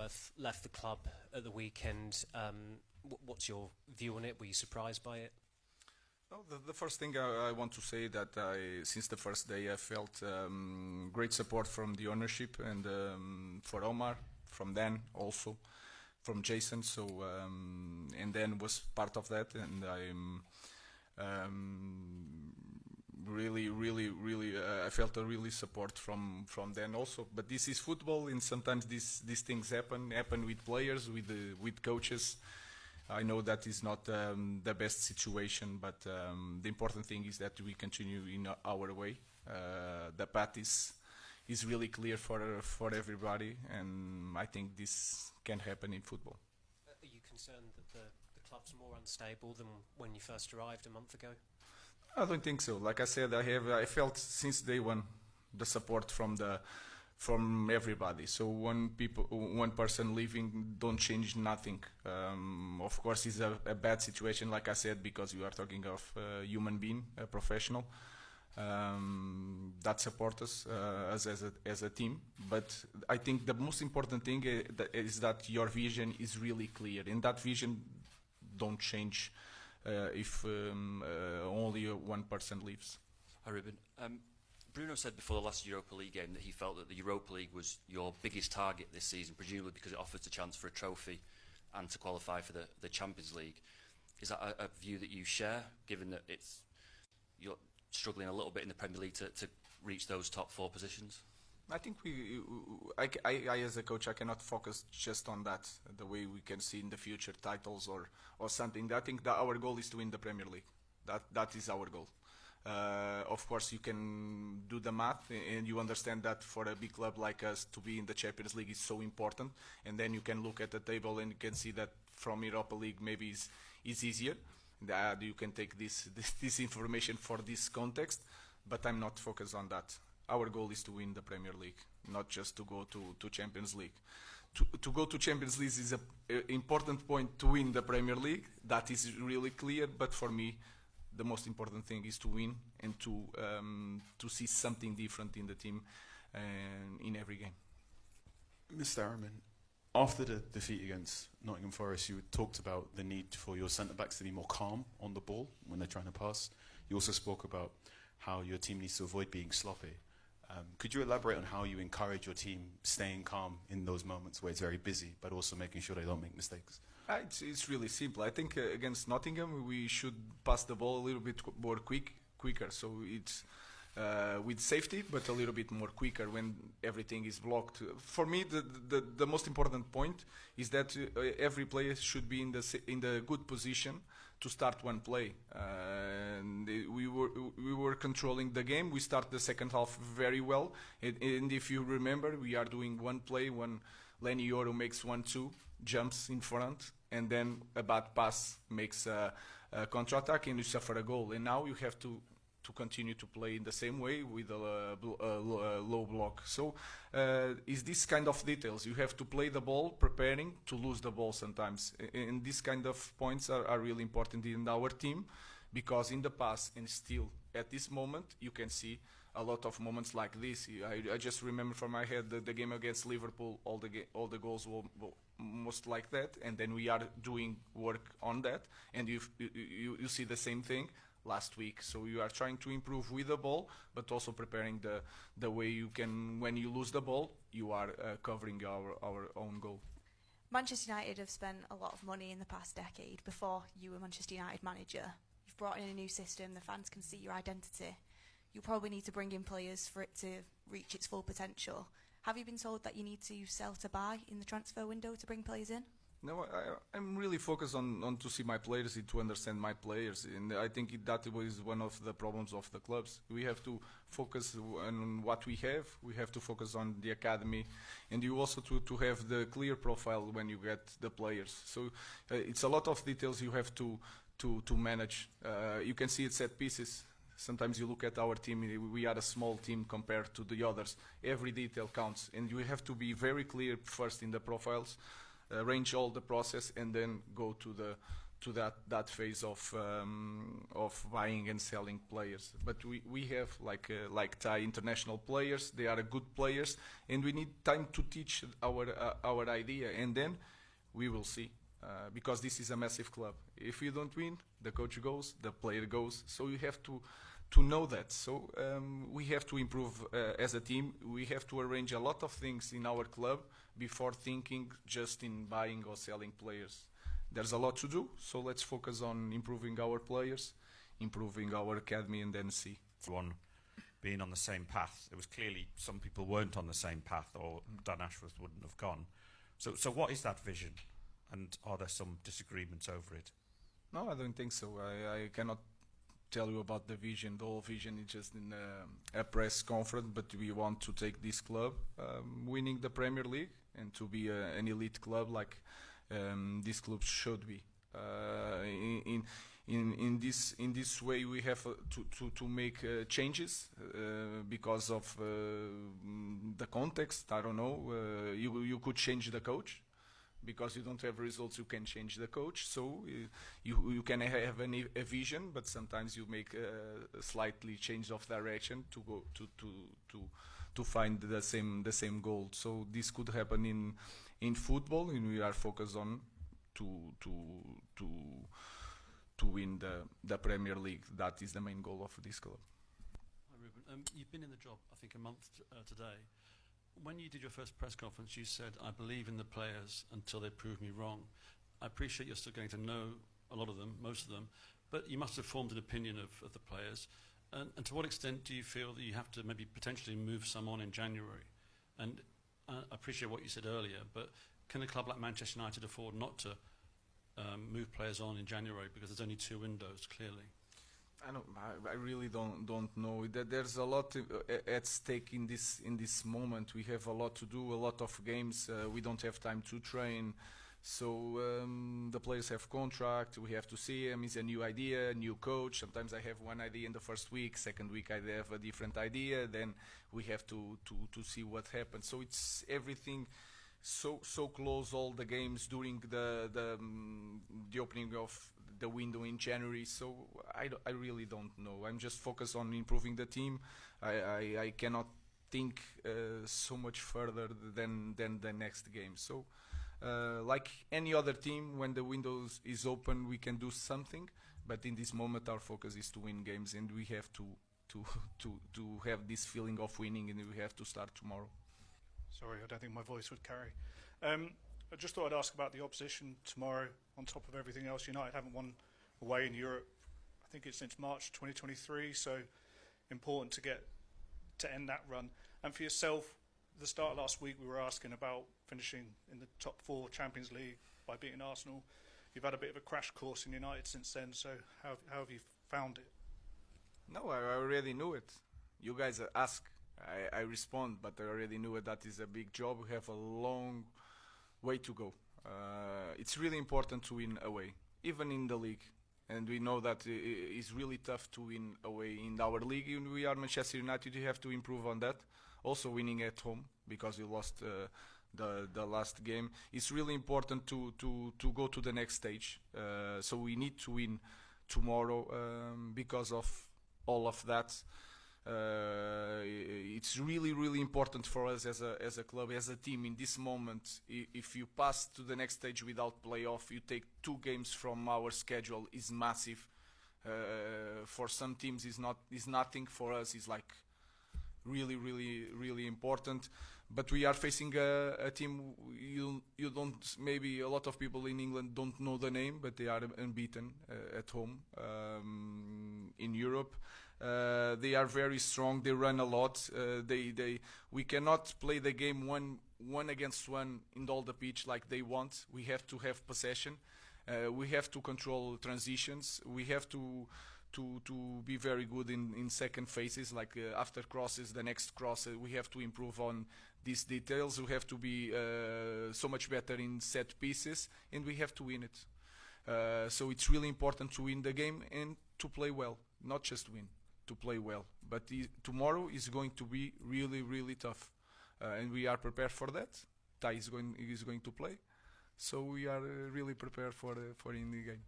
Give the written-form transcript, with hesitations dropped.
Ainsworth left the club at the weekend. What's your view on it? Were you surprised by it? Well, the first thing I want to say that since the first day I felt great support from the ownership and for Omar, from Dan also, from Jason. So and Dan was part of that, and I'm really I felt a really support from Dan also. But this is football, and sometimes these things happen with players, with coaches. I know that is not the best situation, but the important thing is that we continue in our way. The path is really clear for everybody, and I think this can happen in football. Are you concerned that the club's more unstable than when you first arrived a month ago? I don't think so. Like I said, I felt since day one the support from everybody. So one person leaving don't change nothing. Of course, it's a bad situation, like I said, because you are talking of a human being, a professional that support us as a team. But I think the most important thing is that your vision is really clear, and that vision don't change if only one person leaves. Hi, Ruben. Bruno said before the last Europa League game that he felt that the Europa League was your biggest target this season, presumably because it offers a chance for a trophy and to qualify for the Champions League. Is that a view that you share, given that you're struggling a little bit in the Premier League to reach those top 4 positions? I think I as a coach, I cannot focus just on that, the way we can see in the future titles or something. I think that our goal is to win the Premier League. That is our goal. Of course, you can do the math and you understand that for a big club like us to be in the Champions League is so important, and then you can look at the table and you can see that from Europa League maybe is easier. You can take this information for this context, but I'm not focused on that. Our goal is to win the Premier League, not just to go to Champions League. To go to Champions League is an important point to win the Premier League. That is really clear, but for me, the most important thing is to win and to see something different in the team in every game. Mr. Amorim, after the defeat against Nottingham Forest, you talked about the need for your centre-backs to be more calm on the ball when they're trying to pass. You also spoke about how your team needs to avoid being sloppy. Could you elaborate on how you encourage your team staying calm in those moments where it's very busy, but also making sure they don't make mistakes? It's really simple. I think against Nottingham we should pass the ball a little bit more quicker. So it's with safety, but a little bit more quicker when everything is blocked. For me, the most important point is that every player should be in the good position to start one play. And we were controlling the game. We start the second half very well. And if you remember, we are doing one play when Lenny Yoro makes 1-2, jumps in front, and then a bad pass makes a counter-attack and you suffer a goal. And now you have to continue to play in the same way with a low block. So is this kind of details. You have to play the ball preparing to lose the ball sometimes. And these kind of points are really important in our team, because in the past and still at this moment you can see a lot of moments like this. I just remember from my head the game against Liverpool, all the goals were most like that, and then we are doing work on that, and you see the same thing last week. So you are trying to improve with the ball, but also preparing the way you can, when you lose the ball, you are covering our own goal. Manchester United have spent a lot of money in the past decade. Before you were Manchester United manager, you've brought in a new system, the fans can see your identity. You probably need to bring in players for it to reach its full potential. Have you been told that you need to sell to buy in the transfer window to bring players in? No, I'm really focused on to see my players, to understand my players, and I think that was one of the problems of the clubs. We have to focus on what we have. We have to focus on the academy, and you also to have the clear profile when you get the players. So it's a lot of details you have to manage. You can see it set pieces. Sometimes you look at our team, we are a small team compared to the others. Every detail counts, and you have to be very clear first in the profiles, arrange all the process, and then go to that phase of buying and selling players. But we have like Thai international players. They are good players, and we need time to teach our idea, and then we will see. Because this is a massive club. If you don't win, the coach goes, the player goes. So you have to know that. So we have to improve as a team. We have to arrange a lot of things in our club before thinking just in buying or selling players. There's a lot to do, so let's focus on improving our players, improving our academy, and then see. Everyone being on the same path. It was clearly some people weren't on the same path, or Dan Ashworth wouldn't have gone. So what is that vision? And are there some disagreements over it? No, I don't think so. I cannot tell you about the vision. The whole vision is just in a press conference, but we want to take this club winning the Premier League and to be an elite club like this club should be. In this way, we have to make changes because of the context. I don't know. You could change the coach. Because you don't have results, you can change the coach. So you can have a vision, but sometimes you make a slightly change of direction to go to find the same goal. So this could happen in football, and we are focused on to win the Premier League. That is the main goal of this club. Hi, Ruben. You've been in the job, I think, a month today. When you did your first press conference, you said, "I believe in the players until they prove me wrong." I appreciate you're still getting to know a lot of them, most of them, but you must have formed an opinion of the players. And to what extent do you feel that you have to maybe potentially move some on in January? And I appreciate what you said earlier, but can a club like Manchester United afford not to move players on in January because there's only 2 windows, clearly? I really don't know. There's a lot at stake in this moment. We have a lot to do, a lot of games. We don't have time to train. So the players have contract. We have to see him. It's a new idea, a new coach. Sometimes I have one idea in the first week. Second week I have a different idea. Then we have to see what happens. So it's everything so close. All the games during the opening of the window in January, so I really don't know. I'm just focused on improving the team. I cannot think so much further than the next game. So like any other team, when the window is open, we can do something. But in this moment, our focus is to win games, and we have to have this feeling of winning, and we have to start tomorrow. Sorry, I don't think my voice would carry. I just thought I'd ask about the opposition tomorrow. On top of everything else, United haven't won away in Europe, I think it's since March 2023, so important to end that run. And for yourself, the start of last week we were asking about finishing in the top 4 Champions League by beating Arsenal. You've had a bit of a crash course in United since then, so how have you found it? No, I already knew it. You guys ask, I respond, but I already knew it. That is a big job. We have a long way to go. It's really important to win away, even in the league. And we know that it's really tough to win away in our league. Even we are Manchester United, you have to improve on that. Also winning at home, because you lost the last game. It's really important to go to the next stage. So we need to win tomorrow because of all of that. It's really important for us as a club, as a team in this moment. If you pass to the next stage without playoff, you take 2 games from our schedule is massive. For some teams is nothing. For us is like really important. But we are facing a team you don't, maybe a lot of people in England don't know the name, but they are unbeaten at home in Europe. They are very strong. They run a lot. We cannot play the game one against one in all the pitch like they want. We have to have possession. We have to control transitions. We have to be very good in second phases, like after crosses, the next cross. We have to improve on these details. We have to be so much better in set pieces, and we have to win it. So it's really important to win the game and to play well, not just win. To play well, but tomorrow is going to be really tough, and we are prepared for that. Thai is going to play, so we are really prepared for in the game.